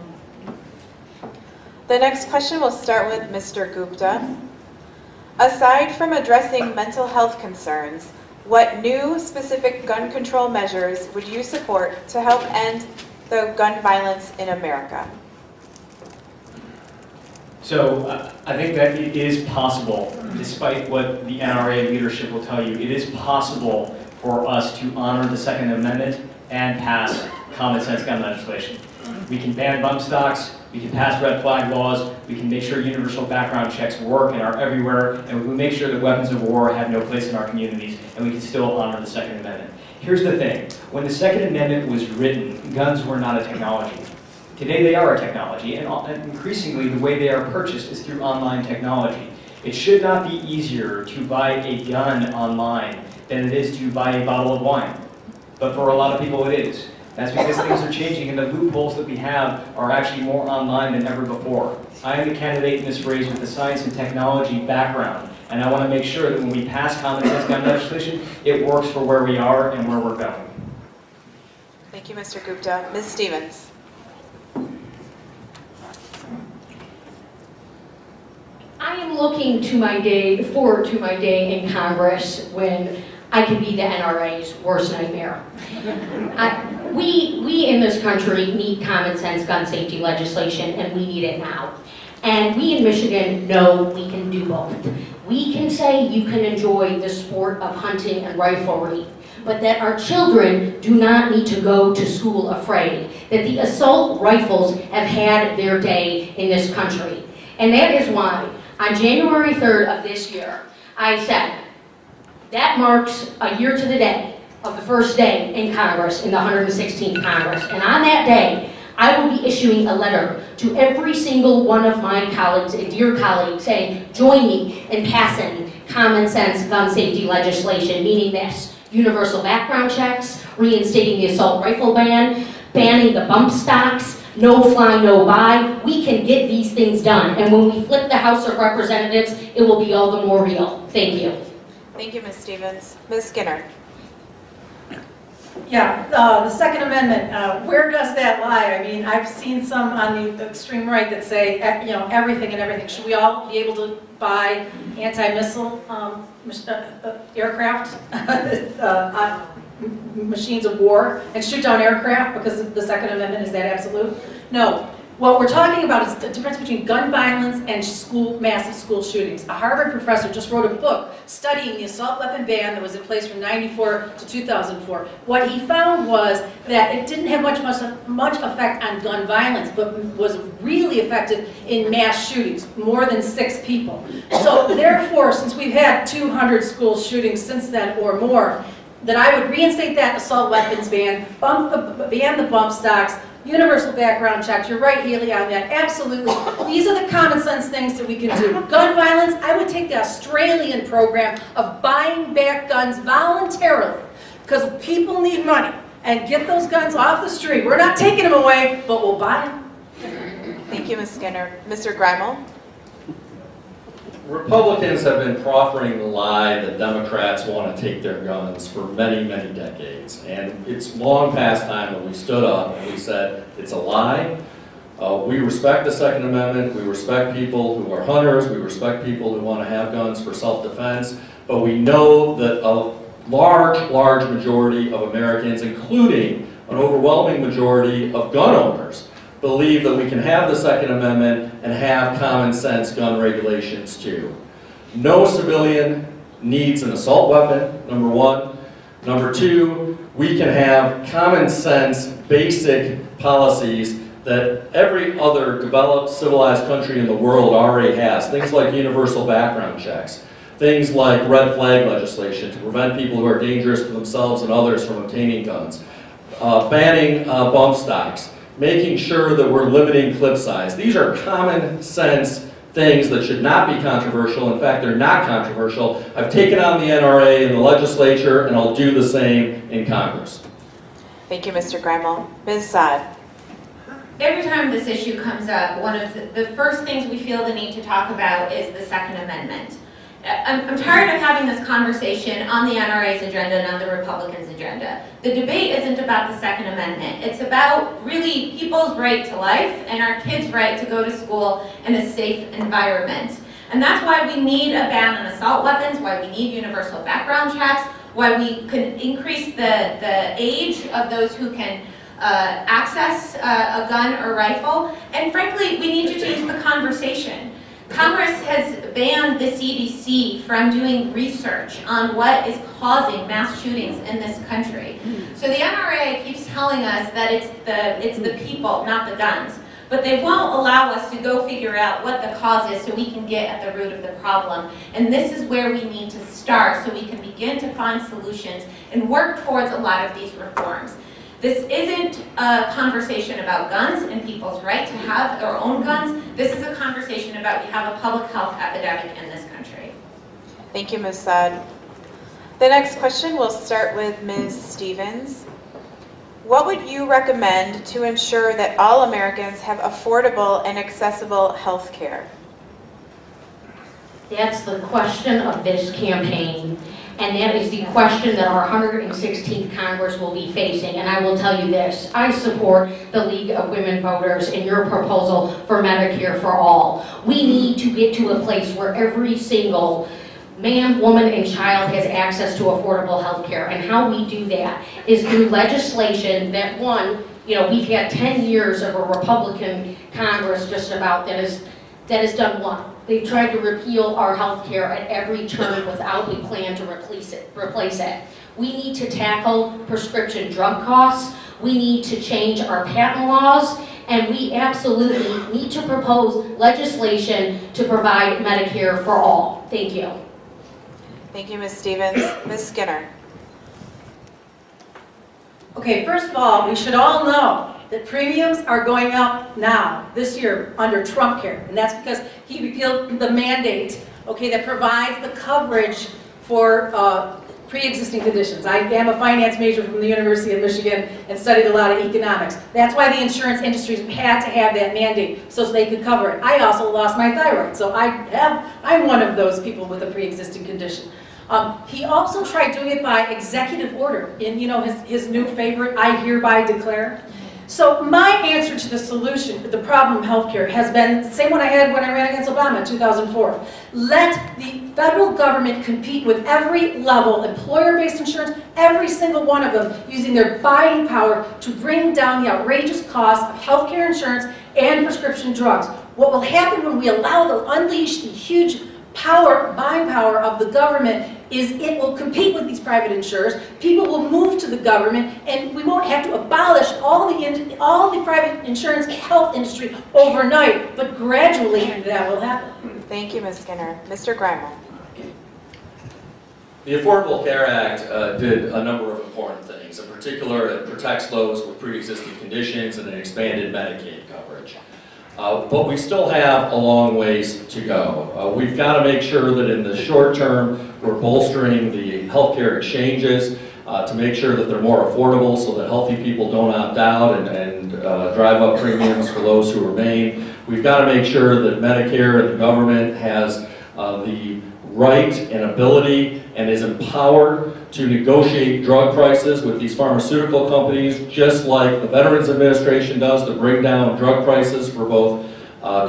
The next question will start with Mr. Gupta. Aside from addressing mental health concerns, what new specific gun control measures would you support to help end the gun violence in America? So I think that it is possible, despite what the NRA leadership will tell you, it is possible for us to honor the Second Amendment and pass common sense gun legislation. We can ban bump stocks, we can pass red flag laws, we can make sure universal background checks work and are everywhere, and we can make sure that weapons of war have no place in our communities, and we can still honor the Second Amendment. Here's the thing, when the Second Amendment was written, guns were not a technology. Today they are a technology, and increasingly the way they are purchased is through online technology. It should not be easier to buy a gun online than it is to buy a bottle of wine. But for a lot of people it is. That's because things are changing and the loopholes that we have are actually more online than ever before. I am the candidate in this race with a science and technology background, and I want to make sure that when we pass common sense gun legislation, it works for where we are and where we're going. Thank you, Mr. Gupta. Ms. Stevens. I am looking forward to my day in Congress when I can be the NRA's worst nightmare. We in this country need common sense gun safety legislation, and we need it now. And we in Michigan know we can do both. We can say you can enjoy the sport of hunting and riflery, but that our children do not need to go to school afraid, that the assault rifles have had their day in this country. And that is why, on January 3rd of this year, I said, that marks a year to the day of the first day in Congress, in the 116th Congress. And on that day, I will be issuing a letter to every single one of my colleagues, dear colleagues, saying, join me in passing common sense gun safety legislation, meaning this: universal background checks, reinstating the assault rifle ban, banning the bump stocks, no fly, no buy. We can get these things done. And when we flip the House of Representatives, it will be all the more real. Thank you. Thank you, Ms. Stevens. Ms. Skinner. Yeah, the Second Amendment, where does that lie? I mean, I've seen some on the extreme right that say, you know, everything and everything. Should we all be able to buy anti-missile aircraft, machines of war, and shoot down aircraft because the Second Amendment is that absolute? No. What we're talking about is the difference between gun violence and massive school shootings. A Harvard professor just wrote a book studying the assault weapon ban that was in place from '94 to 2004. What he found was that it didn't have much effect on gun violence, but was really effective in mass shootings, more than 6 people. So therefore, since we've had 200 school shootings since then or more, that I would reinstate that assault weapons ban, ban the bump stocks, universal background checks. You're right, Haley, on that. Absolutely. These are the common sense things that we can do. Gun violence, I would take the Australian program of buying back guns voluntarily, because people need money, and get those guns off the street. We're not taking them away, but we'll buy them. Thank you, Ms. Skinner. Mr. Greimel. Republicans have been proffering the lie that Democrats want to take their guns for many, many decades. And it's long past time that we stood up and we said, it's a lie. We respect the Second Amendment. We respect people who are hunters. We respect people who want to have guns for self-defense. But we know that a large majority of Americans, including an overwhelming majority of gun owners, believe that we can have the Second Amendment and have common sense gun regulations too. No civilian needs an assault weapon, number one. Number two, we can have common sense basic policies that every other developed civilized country in the world already has. Things like universal background checks. Things like red flag legislation to prevent people who are dangerous to themselves and others from obtaining guns. Banning bump stocks. Making sure that we're limiting clip size. These are common sense things that should not be controversial. In fact, they're not controversial. I've taken on the NRA in the legislature, and I'll do the same in Congress. Thank you, Mr. Greimel. Ms. Saad. Every time this issue comes up, one of the first things we feel the need to talk about is the Second Amendment. I'm tired of having this conversation on the NRA's agenda and on the Republicans' agenda. The debate isn't about the Second Amendment. It's about really people's right to life and our kids' right to go to school in a safe environment. And that's why we need a ban on assault weapons, why we need universal background checks, why we could increase the age of those who can access a gun or rifle. And frankly, we need to change the conversation. Congress has banned the CDC from doing research on what is causing mass shootings in this country. So the NRA keeps telling us that it's the people, not the guns. But they won't allow us to go figure out what the cause is so we can get at the root of the problem. And this is where we need to start so we can begin to find solutions and work towards a lot of these reforms. This isn't a conversation about guns and people's right to have their own guns. This is a conversation about we have a public health epidemic in this country. Thank you, Ms. Saad. The next question will start with Ms. Stevens. What would you recommend to ensure that all Americans have affordable and accessible health care? That's the question of this campaign, and that is the question that our 116th Congress will be facing. And I will tell you this, I support the League of Women Voters in your proposal for Medicare for all. We need to get to a place where every single man, woman, and child has access to affordable health care. And how we do that is through legislation that, one, you know, we've had 10 years of a Republican Congress just about that has done what? They've tried to repeal our health care at every turn without a plan to replace it. We need to tackle prescription drug costs. We need to change our patent laws. And we absolutely need to propose legislation to provide Medicare for all. Thank you. Thank you, Ms. Stevens. Ms. Skinner. Okay, first of all, we should all know that premiums are going up now, this year, under Trump care. And that's because he repealed the mandate, okay, that provides the coverage for pre-existing conditions. I am a finance major from the University of Michigan and studied a lot of economics. That's why the insurance industries had to have that mandate so they could cover it. I also lost my thyroid, so I'm one of those people with a pre-existing condition. He also tried doing it by executive order in, you know, his new favorite, I hereby declare. So my answer to the solution, the problem of healthcare, has been the same one I had when I ran against Obama in 2004. Let the federal government compete with every level, employer-based insurance, every single one of them, using their buying power to bring down the outrageous cost of healthcare insurance and prescription drugs. What will happen when we allow the unleash the huge buying power of the government is it will compete with these private insurers. People will move to the government, and we won't have to abolish all the private insurance health industry overnight, but gradually that will happen. Thank you, Ms. Skinner. Mr. Grimal. The Affordable Care Act did a number of important things. In particular, it protects those with pre-existing conditions and it expanded Medicaid coverage. But we still have a long ways to go. We've got to make sure that in the short term, we're bolstering the healthcare exchanges to make sure that they're more affordable so that healthy people don't opt out and drive up premiums for those who remain. We've got to make sure that Medicare and the government has the right and ability and is empowered to negotiate drug prices with these pharmaceutical companies, just like the Veterans Administration does to bring down drug prices for both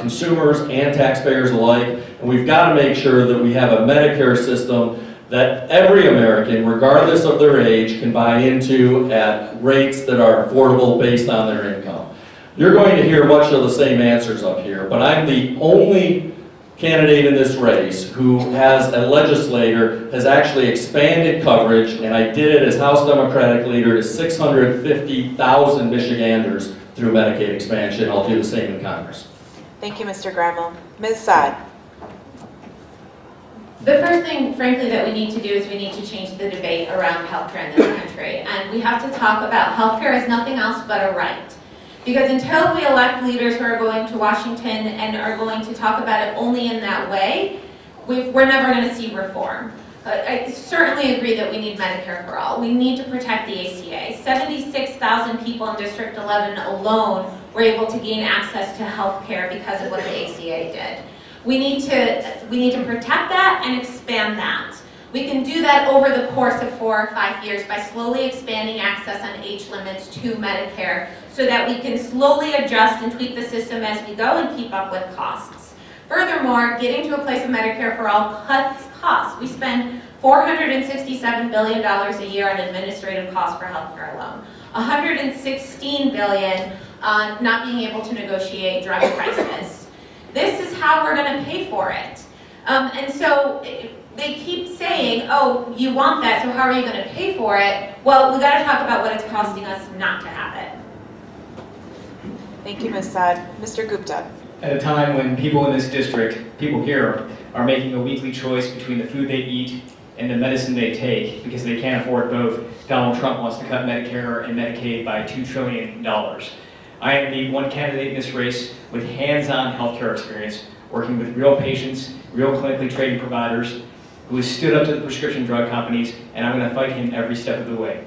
consumers and taxpayers alike. And we've got to make sure that we have a Medicare system that every American, regardless of their age, can buy into at rates that are affordable based on their income. You're going to hear much of the same answers up here, but I'm the only candidate in this race who, as a legislator, has actually expanded coverage, and I did it as House Democratic leader to 650,000 Michiganders through Medicaid expansion. I'll do the same in Congress. Thank you, Mr. Grimal. Ms. Saad. The first thing, frankly, that we need to do is we need to change the debate around healthcare in this country. And we have to talk about healthcare as nothing else but a right. Because until we elect leaders who are going to Washington and are going to talk about it only in that way, we're never going to see reform. I certainly agree that we need Medicare for all. We need to protect the ACA. 76,000 people in District 11 alone were able to gain access to health care because of what the ACA did. We need to protect that and expand that. We can do that over the course of 4 or 5 years by slowly expanding access on age limits to Medicare so that we can slowly adjust and tweak the system as we go and keep up with costs. Furthermore, getting to a place of Medicare for all cuts costs. We spend $467 billion a year on administrative costs for healthcare alone. $116 billion on not being able to negotiate drug prices. This is how we're going to pay for it. And so they keep saying, oh, you want that, so how are you going to pay for it? Well, we got to talk about what it's costing us not to have it. Thank you, Ms. Saad. Mr. Gupta. At a time when people in this district, people here, are making a weekly choice between the food they eat and the medicine they take because they can't afford both. Donald Trump wants to cut Medicare and Medicaid by $2 trillion. I am the one candidate in this race with hands-on healthcare experience, working with real patients, real clinically trained providers, who has stood up to the prescription drug companies, and I'm going to fight him every step of the way.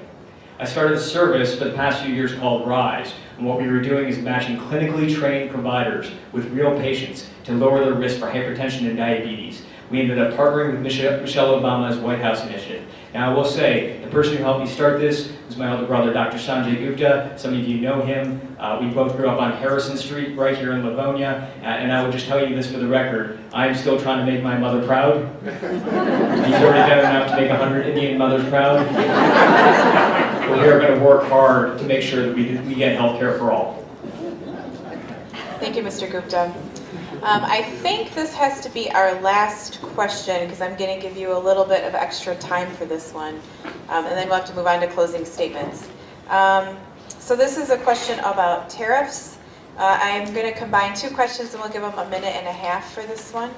I started a service for the past few years called RISE, and what we were doing is matching clinically trained providers with real patients to lower their risk for hypertension and diabetes. We ended up partnering with Michelle Obama's White House initiative. Now I will say, the person who helped me start this was my older brother, Dr. Sanjay Gupta. Some of you know him. We both grew up on Harrison Street, right here in Livonia. And I will just tell you this for the record, I'm still trying to make my mother proud. He's already done enough to make 100 Indian mothers proud. But we are going to work hard to make sure that we get health care for all. Thank you, Mr. Gupta. I think this has to be our last question because I'm going to give you a little bit of extra time for this one. And then we'll have to move on to closing statements. So this is a question about tariffs. I'm going to combine two questions and we'll give them a minute and a half for this one.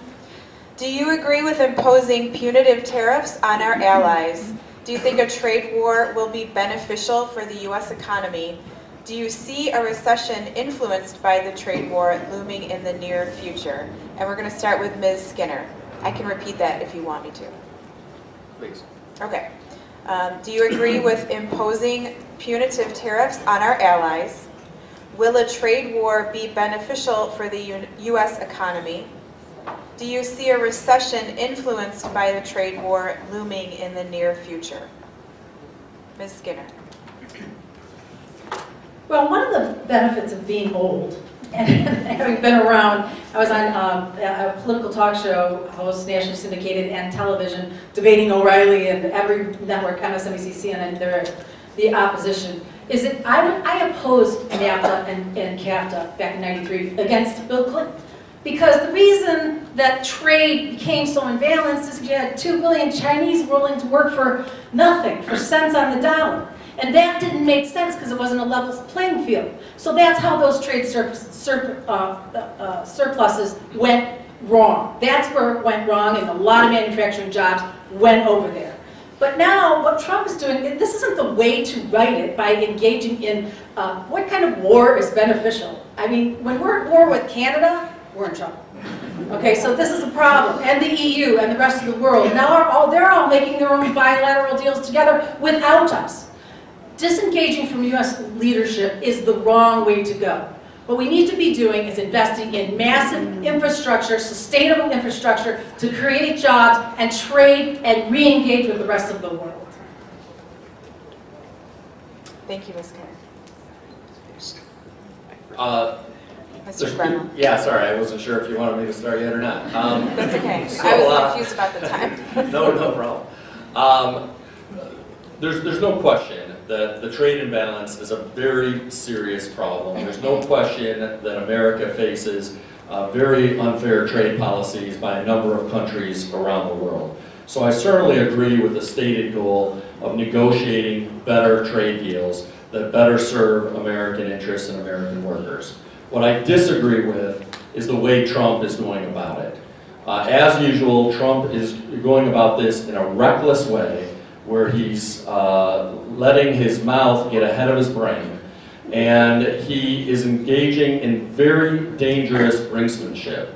Do you agree with imposing punitive tariffs on our allies? Do you think a trade war will be beneficial for the U.S. economy? Do you see a recession influenced by the trade war looming in the near future? And we're going to start with Ms. Skinner. I can repeat that if you want me to. Please. Okay. Do you agree with imposing punitive tariffs on our allies? Will a trade war be beneficial for the U.S. economy? Do you see a recession influenced by the trade war looming in the near future? Ms. Skinner. Well, one of the benefits of being old and having been around, I was on a political talk show, host, nationally syndicated, and television, debating O'Reilly and every network, MSNBC, CNN, they're the opposition, is that I opposed NAFTA and CAFTA back in '93 against Bill Clinton. Because the reason that trade became so imbalanced is you had 2 billion Chinese willing to work for nothing, for cents on the dollar. And that didn't make sense because it wasn't a level playing field. So that's how those trade surpluses went wrong. That's where it went wrong, and a lot of manufacturing jobs went over there. But now what Trump is doing, this isn't the way to write it by engaging in what kind of war is beneficial. I mean, when we're at war with Canada, we're in trouble. Okay, so this is a problem. And the EU and the rest of the world. Now they're all making their own bilateral deals together without us. Disengaging from U.S. leadership is the wrong way to go. What we need to be doing is investing in massive infrastructure, sustainable infrastructure, to create jobs and trade and re-engage with the rest of the world. Thank you, Ms. Kerr. Mr. Gremmel. Yeah, sorry, I wasn't sure if you wanted me to start yet or not. That's okay. So, I was confused about the time. No problem. There's no question that the trade imbalance is a very serious problem. There's no question that America faces very unfair trade policies by a number of countries around the world. So I certainly agree with the stated goal of negotiating better trade deals that better serve American interests and American workers. What I disagree with is the way Trump is going about it. As usual, Trump is going about this in a reckless way, where he's letting his mouth get ahead of his brain, and he is engaging in very dangerous brinksmanship.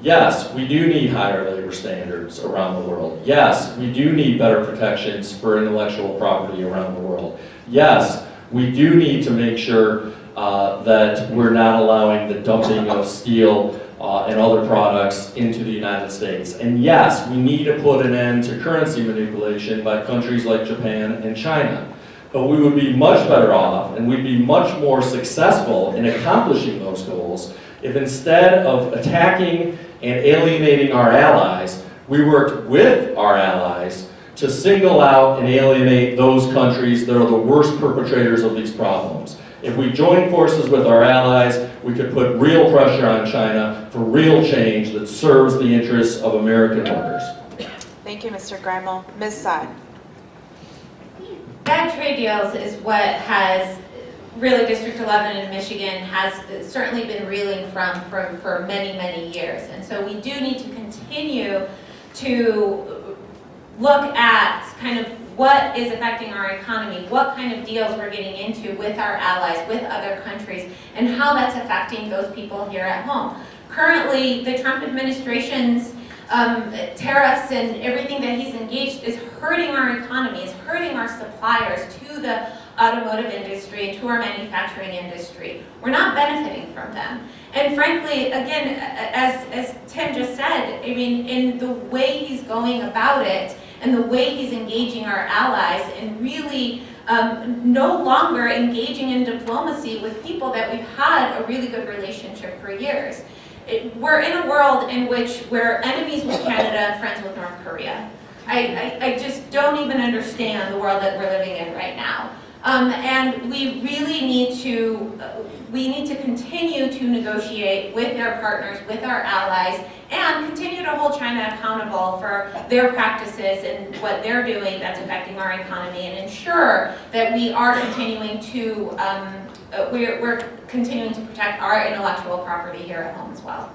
Yes, we do need higher labor standards around the world. Yes, we do need better protections for intellectual property around the world. Yes, we do need to make sure that we're not allowing the dumping of steel and other products into the United States. And yes, we need to put an end to currency manipulation by countries like Japan and China. But we would be much better off, and we'd be much more successful in accomplishing those goals if instead of attacking and alienating our allies, we worked with our allies to single out and alienate those countries that are the worst perpetrators of these problems. If we join forces with our allies, we could put real pressure on China for real change that serves the interests of American workers. Thank you, Mr. Gremmel. Ms. Saad. Bad trade deals is what has really District 11 in Michigan has certainly been reeling from for many, many years. And so we do need to continue to look at kind of what is affecting our economy, what kind of deals we're getting into with our allies, with other countries, and how that's affecting those people here at home. Currently, the Trump administration's tariffs and everything that he's engaged is hurting our economy, is hurting our suppliers to the automotive industry and to our manufacturing industry. We're not benefiting from them. And frankly, again, as Tim just said, I mean, in the way he's going about it and the way he's engaging our allies and really no longer engaging in diplomacy with people that we've had a really good relationship for years. We're in a world in which we're enemies with Canada and friends with North Korea. I just don't even understand the world that we're living in right now. And we really need to continue to negotiate with our partners, with our allies, and continue to hold China accountable for their practices and what they're doing that's affecting our economy, and ensure that we are continuing to we're continuing to protect our intellectual property here at home as well.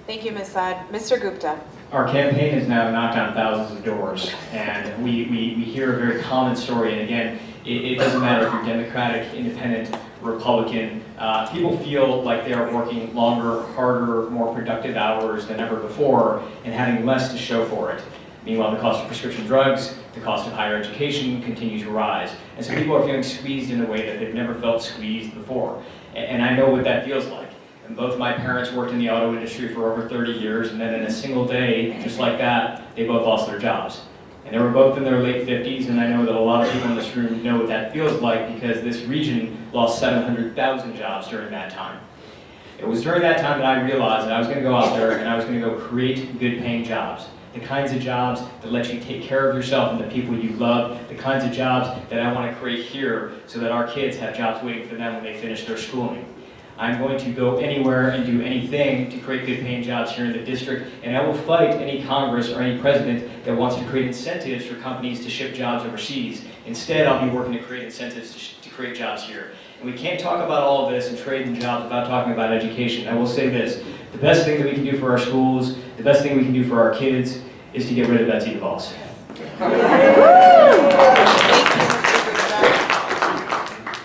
Thank you, Ms. Saad. Mr. Gupta. Our campaign has now knocked on thousands of doors, and we hear a very common story. And again, it doesn't matter if you're Democratic, Independent, Republican. People feel like they are working longer, harder, more productive hours than ever before, and having less to show for it. Meanwhile, the cost of prescription drugs, the cost of higher education continue to rise. And so people are feeling squeezed in a way that they've never felt squeezed before. And I know what that feels like. And both my parents worked in the auto industry for over 30 years, and then in a single day, just like that, they both lost their jobs. And they were both in their late 50s, and I know that a lot of people in this room know what that feels like, because this region lost 700,000 jobs during that time. It was during that time that I realized that I was going to go out there and I was going to go create good paying jobs. The kinds of jobs that let you take care of yourself and the people you love, the kinds of jobs that I want to create here so that our kids have jobs waiting for them when they finish their schooling. I'm going to go anywhere and do anything to create good paying jobs here in the district, and I will fight any Congress or any president that wants to create incentives for companies to ship jobs overseas. Instead, I'll be working to create incentives to create jobs here. And we can't talk about all of this and trade in jobs without talking about education. I will say this, the best thing that we can do for our schools, the best thing we can do for our kids is to get rid of Betsy DeVos.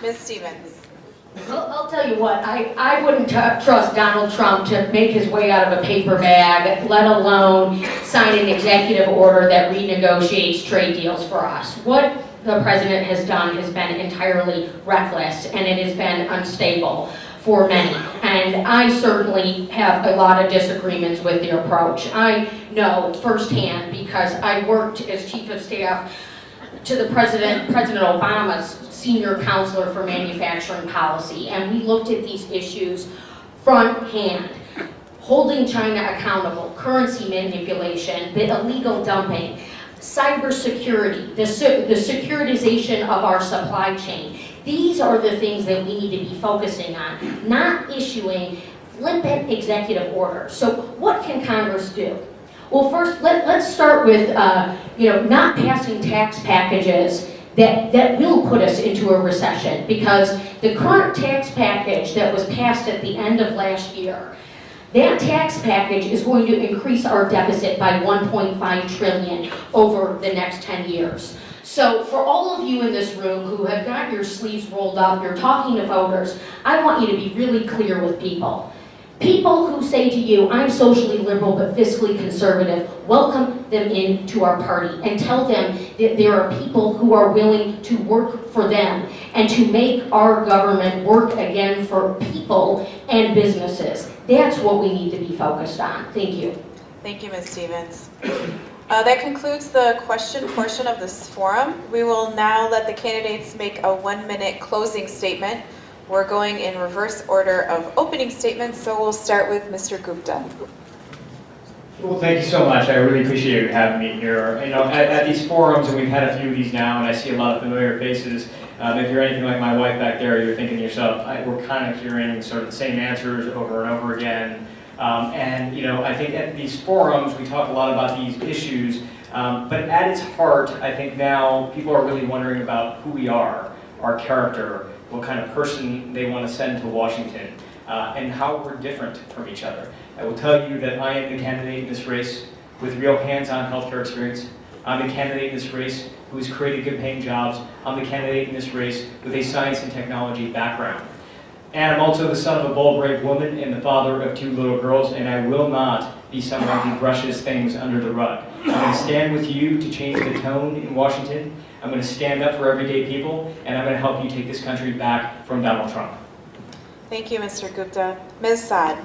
Ms. Stevens. I'll tell you what, I wouldn't trust Donald Trump to make his way out of a paper bag, let alone sign an executive order that renegotiates trade deals for us. What the president has done has been entirely reckless, and it has been unstable for many. And I certainly have a lot of disagreements with the approach. I know firsthand, because I worked as chief of staff to the President Obama's senior counselor for manufacturing policy, and we looked at these issues front hand. Holding China accountable, currency manipulation, the illegal dumping, cybersecurity, the securitization of our supply chain. These are the things that we need to be focusing on, not issuing flippant executive orders. So what can Congress do? Well, first, let's start with not passing tax packages that will put us into a recession, because the current tax package that was passed at the end of last year, that tax package is going to increase our deficit by $1.5 trillion over the next 10 years. So for all of you in this room who have got your sleeves rolled up, you're talking to voters, I want you to be really clear with people. People who say to you, I'm socially liberal but fiscally conservative, welcome them into our party and tell them that there are people who are willing to work for them and to make our government work again for people and businesses. That's what we need to be focused on. Thank you. Thank you, Ms. Stevens. That concludes the question portion of this forum. We will now let the candidates make a 1-minute closing statement. We're going in reverse order of opening statements, so we'll start with Mr. Gupta. Well, thank you so much. I really appreciate you having me here. You know, at these forums, and we've had a few of these now, and I see a lot of familiar faces. If you're anything like my wife back there, you're thinking to yourself, we're kind of hearing sort of the same answers over and over again. And you know, I think at these forums, we talk a lot about these issues, but at its heart, I think now people are really wondering about who we are, our character, what kind of person they want to send to Washington, and how we're different from each other. I will tell you that I am the candidate in this race with real hands-on healthcare experience, I'm the candidate in this race who has created good paying jobs. I'm the candidate in this race with a science and technology background. And I'm also the son of a bold, brave woman and the father of 2 little girls, and I will not be someone who brushes things under the rug. I'm going to stand with you to change the tone in Washington. I'm going to stand up for everyday people, and I'm going to help you take this country back from Donald Trump. Thank you, Mr. Gupta. Ms. Saad.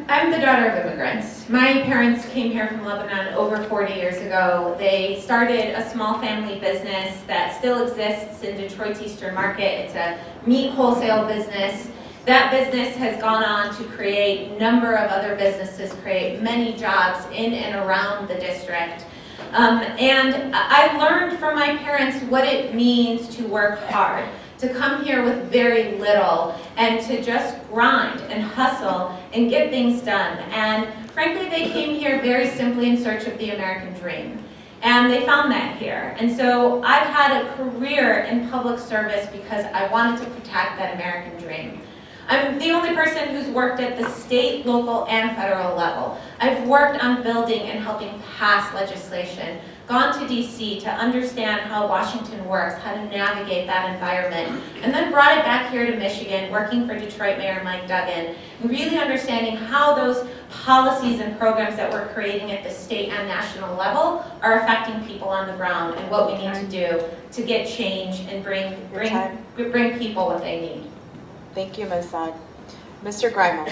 I'm the daughter of immigrants. My parents came here from Lebanon over 40 years ago. They started a small family business that still exists in Detroit's Eastern Market. It's a meat wholesale business. That business has gone on to create a number of other businesses, create many jobs in and around the district. And I learned from my parents what it means to work hard, to come here with very little and to just grind and hustle and get things done. And frankly, they came here very simply in search of the American dream. And they found that here. And so I've had a career in public service because I wanted to protect that American dream. I'm the only person who's worked at the state, local, and federal level. I've worked on building and helping pass legislation, gone to DC to understand how Washington works, how to navigate that environment, and then brought it back here to Michigan, working for Detroit Mayor Mike Duggan, and really understanding how those policies and programs that we're creating at the state and national level are affecting people on the ground and what we need to do to get change and bring people what they need. Thank you, Ms. Saad. Mr. Greimel.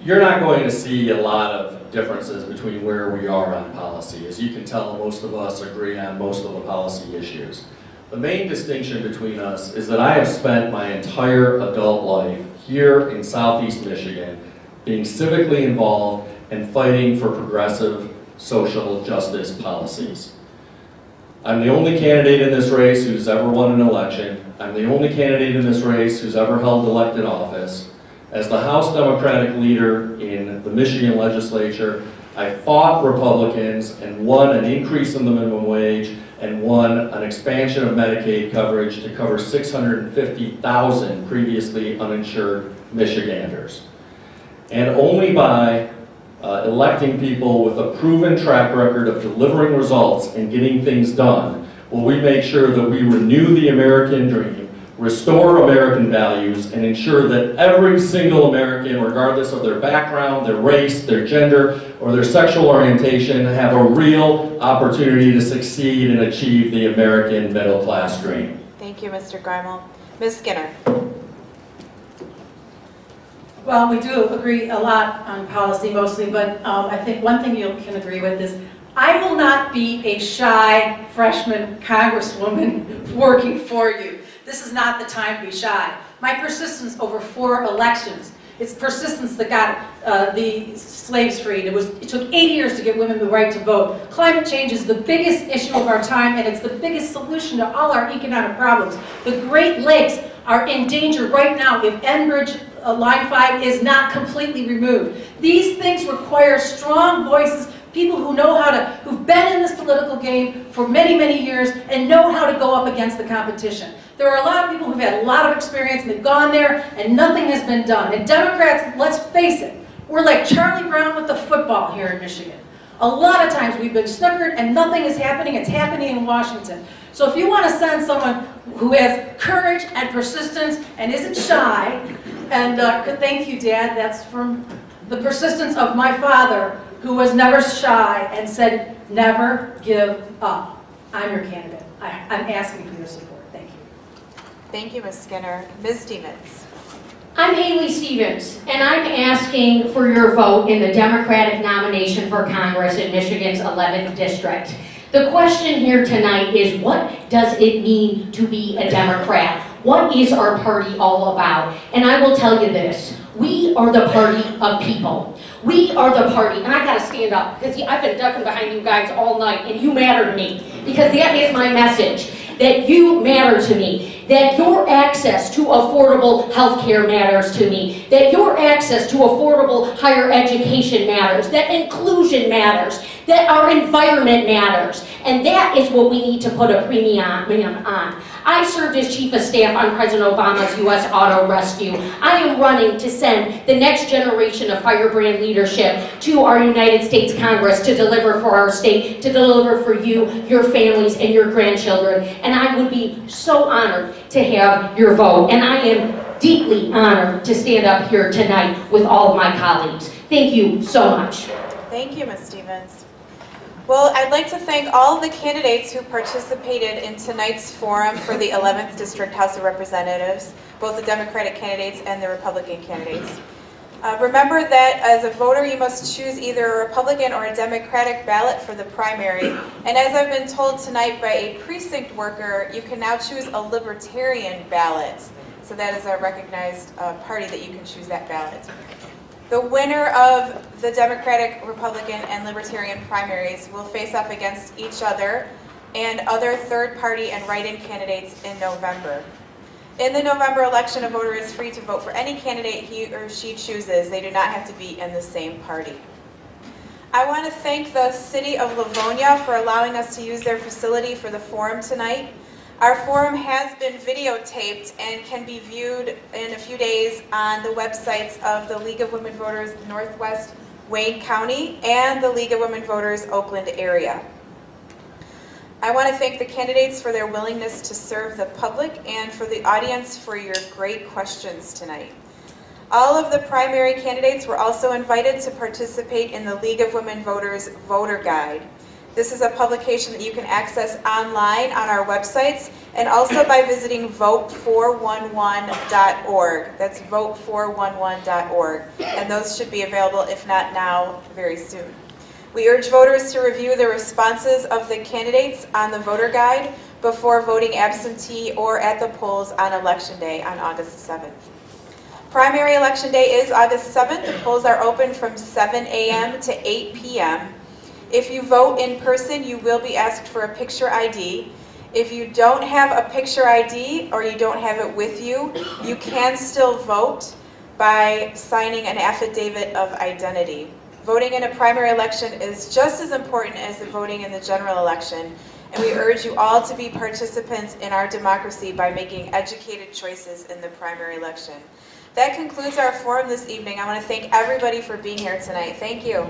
You're not going to see a lot of differences between where we are on policy. As you can tell, most of us agree on most of the policy issues. The main distinction between us is that I have spent my entire adult life here in Southeast Michigan being civically involved and fighting for progressive social justice policies. I'm the only candidate in this race who's ever won an election. I'm the only candidate in this race who's ever held elected office. As the House Democratic leader in the Michigan legislature, I fought Republicans and won an increase in the minimum wage and won an expansion of Medicaid coverage to cover 650,000 previously uninsured Michiganders. And only by electing people with a proven track record of delivering results and getting things done will we make sure that we renew the American dream, restore American values, and ensure that every single American, regardless of their background, their race, their gender, or their sexual orientation, have a real opportunity to succeed and achieve the American middle class dream. Thank you, Mr. Greimel. Ms. Skinner. Well, we do agree a lot on policy mostly, but I think one thing you can agree with is I will not be a shy freshman congresswoman working for you. This is not the time to be shy. My persistence over 4 elections, it's persistence that got the slaves freed. It took 80 years to get women the right to vote. Climate change is the biggest issue of our time, and it's the biggest solution to all our economic problems. The Great Lakes are in danger right now if Enbridge Line 5 is not completely removed. These things require strong voices, people who know how to, who've been in this political game for many, many years and know how to go up against the competition. There are a lot of people who've had a lot of experience and they've gone there and nothing has been done. And Democrats, let's face it, we're like Charlie Brown with the football here in Michigan. A lot of times we've been snookered and nothing is happening. It's happening in Washington. So if you want to send someone who has courage and persistence and isn't shy, and thank you, Dad, that's from the persistence of my father, who was never shy and said, never give up. I'm your candidate. I'm asking for your support. Thank you. Thank you, Ms. Skinner. Ms. Stevens. I'm Haley Stevens, and I'm asking for your vote in the Democratic nomination for Congress in Michigan's 11th district. The question here tonight is, what does it mean to be a Democrat? What is our party all about? And I will tell you this, we are the party of people. We are the party, and I gotta stand up, because I've been ducking behind you guys all night, and you matter to me, because that is my message, that you matter to me, that your access to affordable health care matters to me, that your access to affordable higher education matters, that inclusion matters, that our environment matters, and that is what we need to put a premium on. I served as Chief of Staff on President Obama's U.S. Auto Rescue. I am running to send the next generation of firebrand leadership to our United States Congress to deliver for our state, to deliver for you, your families, and your grandchildren. And I would be so honored to have your vote. And I am deeply honored to stand up here tonight with all of my colleagues. Thank you so much. Thank you, Ms. Stevens. Well, I'd like to thank all of the candidates who participated in tonight's forum for the 11th District House of Representatives, both the Democratic candidates and the Republican candidates. Remember that as a voter, you must choose either a Republican or a Democratic ballot for the primary. And as I've been told tonight by a precinct worker, you can now choose a Libertarian ballot. So that is a recognized party that you can choose that ballot. The winner of the Democratic, Republican, and Libertarian primaries will face off against each other and other third-party and write-in candidates in November. In the November election, a voter is free to vote for any candidate he or she chooses. They do not have to be in the same party. I want to thank the City of Livonia for allowing us to use their facility for the forum tonight. Our forum has been videotaped and can be viewed in a few days on the websites of the League of Women Voters Northwest Wayne County and the League of Women Voters Oakland area. I want to thank the candidates for their willingness to serve the public and for the audience for your great questions tonight. All of the primary candidates were also invited to participate in the League of Women Voters Voter Guide. This is a publication that you can access online on our websites and also by visiting vote411.org. That's vote411.org. And those should be available, if not now, very soon. We urge voters to review the responses of the candidates on the voter guide before voting absentee or at the polls on Election Day on August 7th. Primary Election Day is August 7th. The polls are open from 7 a.m. to 8 p.m. If you vote in person, you will be asked for a picture ID. If you don't have a picture ID or you don't have it with you, you can still vote by signing an affidavit of identity. Voting in a primary election is just as important as the voting in the general election, and we urge you all to be participants in our democracy by making educated choices in the primary election. That concludes our forum this evening. I want to thank everybody for being here tonight. Thank you.